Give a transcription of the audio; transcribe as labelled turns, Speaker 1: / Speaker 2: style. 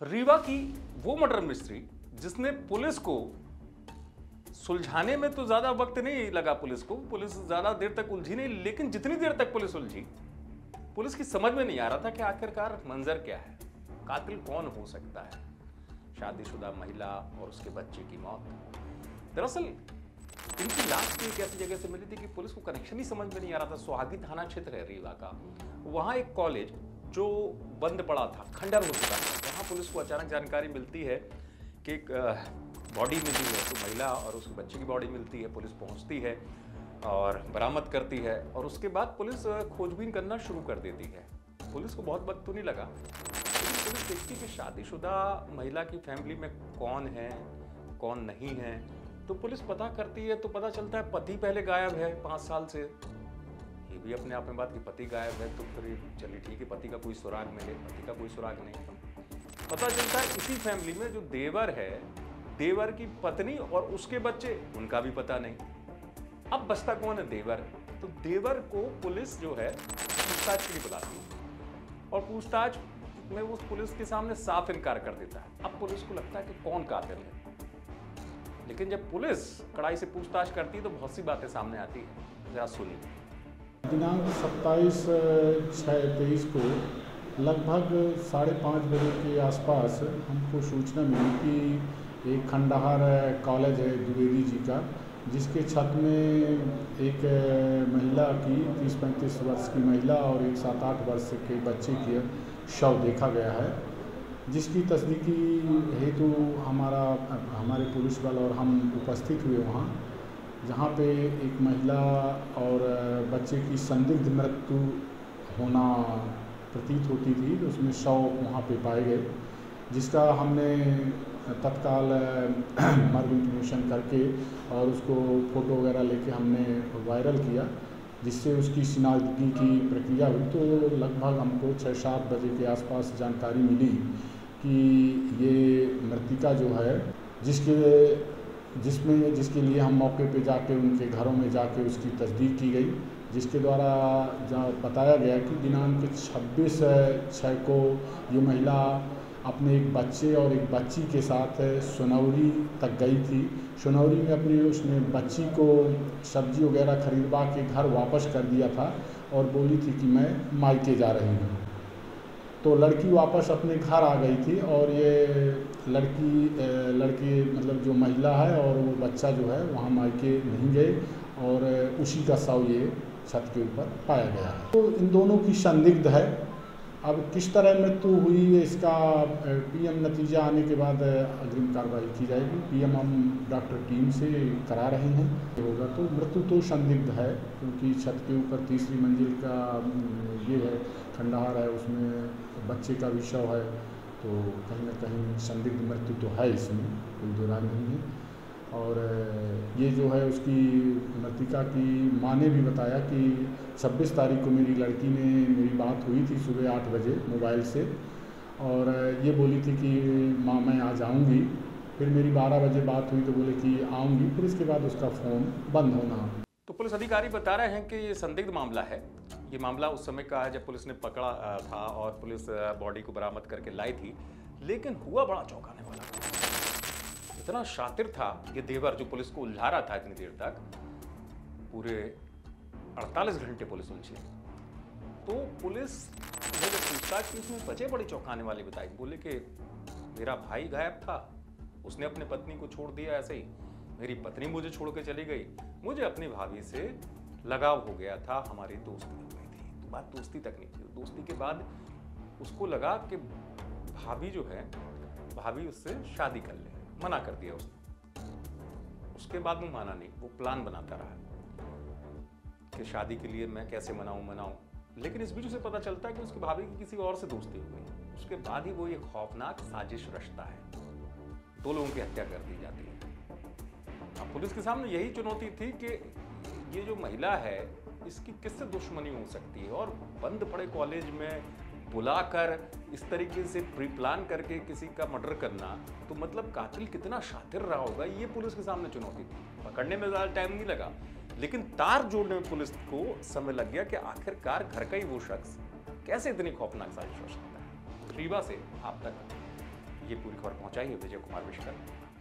Speaker 1: रीवा की वो murder mystery जिसने पुलिस को सुलझाने में तो ज्यादा वक्त नहीं लगा, पुलिस ज्यादा देर तक उलझी नहीं, लेकिन जितनी देर तक पुलिस उलझी, पुलिस की समझ में नहीं आ रहा था कि आखिरकार मंजर क्या है, कातिल कौन हो सकता है। शादीशुदा महिला और उसके बच्चे की मौत। दरअसल इनकी लाश भी एक ऐसी जगह से मिली थी कि पुलिस को कनेक्शन ही समझ में नहीं आ रहा था। सुहागी थाना क्षेत्र है रीवा का, वहां एक कॉलेज जो बंद पड़ा था, खंडर हो चुका था, वहां पुलिस को अचानक जानकारी मिलती है कि एक बॉडी मिली है, तो महिला और उसके बच्चे की बॉडी मिलती है। पुलिस पहुंचती है और बरामद करती है और उसके बाद पुलिस खोजबीन करना शुरू कर देती है। पुलिस को बहुत वक्त तो नहीं लगा, लेकिन पुलिस देखती कि शादीशुदा महिला की फैमिली में कौन है कौन नहीं है। तो पुलिस पता करती है तो पता चलता है पति पहले गायब है 5 साल से। ये भी अपने आप में बात कि पति गायब है, तो फिर चलिए ठीक है, पति का कोई सुराग मिले, पति का कोई सुराग नहीं। पता चलता है इसी फैमिली में जो देवर है, देवर की पत्नी और उसके बच्चे, उनका भी पता नहीं। अब बचता कौन है? देवर। तो देवर को पुलिस जो है पूछताछ के लिए बुलाती है और पूछताछ में वो पुलिस के सामने साफ इनकार कर देता है। अब पुलिस को लगता है कि कौन कातिल है, लेकिन जब पुलिस कड़ाई से पूछताछ करती है तो बहुत सी बातें सामने आती है। जरा सुनिए।
Speaker 2: दिनांक 27/6/23 को लगभग 5:30 बजे के आसपास हमको सूचना मिली कि एक खंडहार कॉलेज है द्विवेदी जी का, जिसके छत में एक महिला की 30-35 वर्ष की महिला और एक 7-8 वर्ष के बच्चे की शव देखा गया है, जिसकी तस्दीकी हेतु हमारे पुलिस बल और हम उपस्थित हुए वहाँ, जहाँ पे एक महिला और बच्चे की संदिग्ध मृत्यु होना प्रतीत होती थी। तो उसमें शव वहाँ पे पाए गए, जिसका हमने तत्काल मर्ग इंटीमेशन करके और उसको फ़ोटो वगैरह लेके हमने वायरल किया, जिससे उसकी शिनाख्ती की प्रक्रिया हुई। तो लगभग हमको 6-7 बजे के आसपास जानकारी मिली कि ये मृतिका जो है, जिसके लिए हम मौके पे जाके उनके घरों में जाके उसकी तस्दीक की गई, जिसके द्वारा बताया गया कि दिनांक 26/6 को ये महिला अपने एक बच्चे और एक बच्ची के साथ सोनौरी तक गई थी। सोनौरी में उसने बच्ची को सब्जी वगैरह खरीदवा के घर वापस कर दिया था और बोली थी कि मैं मायके जा रही हूँ। तो लड़की वापस अपने घर आ गई थी और ये लड़की मतलब जो महिला है और वो बच्चा जो है वहाँ मायके नहीं गए और उसी का शव ये छत के ऊपर पाया गया है। तो इन दोनों की संदिग्ध है। अब किस तरह मृत्यु हुई है, इसका पीएम नतीजा आने के बाद अग्रिम कार्रवाई की जाएगी। पीएम हम डॉक्टर टीम से करा रहे हैं। होगा तो मृत्यु तो संदिग्ध है, क्योंकि छत के ऊपर 3री मंजिल का ये है, खंडहार है, उसमें बच्चे का भी शव है, तो कहीं ना कहीं संदिग्ध मृत्यु तो है, इसमें कोई दो राय नहीं है। और ये जो है उसकी मृतिका की माँ ने भी बताया कि 26 तारीख को मेरी लड़की ने मेरी बात हुई थी सुबह 8 बजे मोबाइल से, और ये बोली थी कि माँ मैं आज आऊँगी। फिर मेरी 12 बजे बात हुई तो बोले कि आऊँगी, फिर इसके बाद उसका फ़ोन बंद होना।
Speaker 1: तो पुलिस अधिकारी बता रहे हैं कि ये संदिग्ध मामला है। ये मामला उस समय का है जब पुलिस ने पकड़ा था और पुलिस बॉडी को बरामद करके लाई थी, लेकिन हुआ बड़ा चौंकाने वाला। इतना शातिर था ये देवर जो पुलिस को उलझा रहा था इतनी देर तक, पूरे 48 घंटे पुलिस उलझी। तो पुलिस ने जब पूछताछ की उसमें वजह बड़ी चौंकाने वाली बताई। बोले कि मेरा भाई गायब था, उसने अपनी पत्नी को छोड़ दिया ऐसे ही, मेरी पत्नी मुझे छोड़ के चली गई, मुझे अपनी भाभी से लगाव हो गया था, हमारी दोस्ती हो गई थी। तो बात दोस्ती तक नहीं थी, दोस्ती के बाद उसको लगा कि भाभी जो है, भाभी उससे शादी कर ले, मना कर दिया उसने। उसके बाद वो माना नहीं, वो प्लान बनाता रहा कि शादी के लिए मैं कैसे मनाऊं। लेकिन इस बीच उसे पता चलता है कि उसकी भाभी की किसी और से दोस्ती हो गई। उसके बाद ही वो ये खौफनाक साजिश रचता है, 2 लोगों की हत्या कर दी जाती है। अब पुलिस के सामने यही चुनौती थी कि ये जो महिला है इसकी किससे दुश्मनी हो सकती है, और बंद पड़े कॉलेज में बुलाकर इस तरीके से प्री प्लान करके किसी का मर्डर करना, तो मतलब कातिल कितना शातिर रहा होगा, ये पुलिस के सामने चुनौती थी। पकड़ने में ज़्यादा टाइम नहीं लगा, लेकिन तार जोड़ने में पुलिस को समय लग गया कि आखिरकार घर का ही वो शख्स कैसे इतनी खौफनाक साजिश हो सकता है। रीवा से आप तक ये पूरी खबर पहुंचाई है विजय कुमार विश्वकर्मा।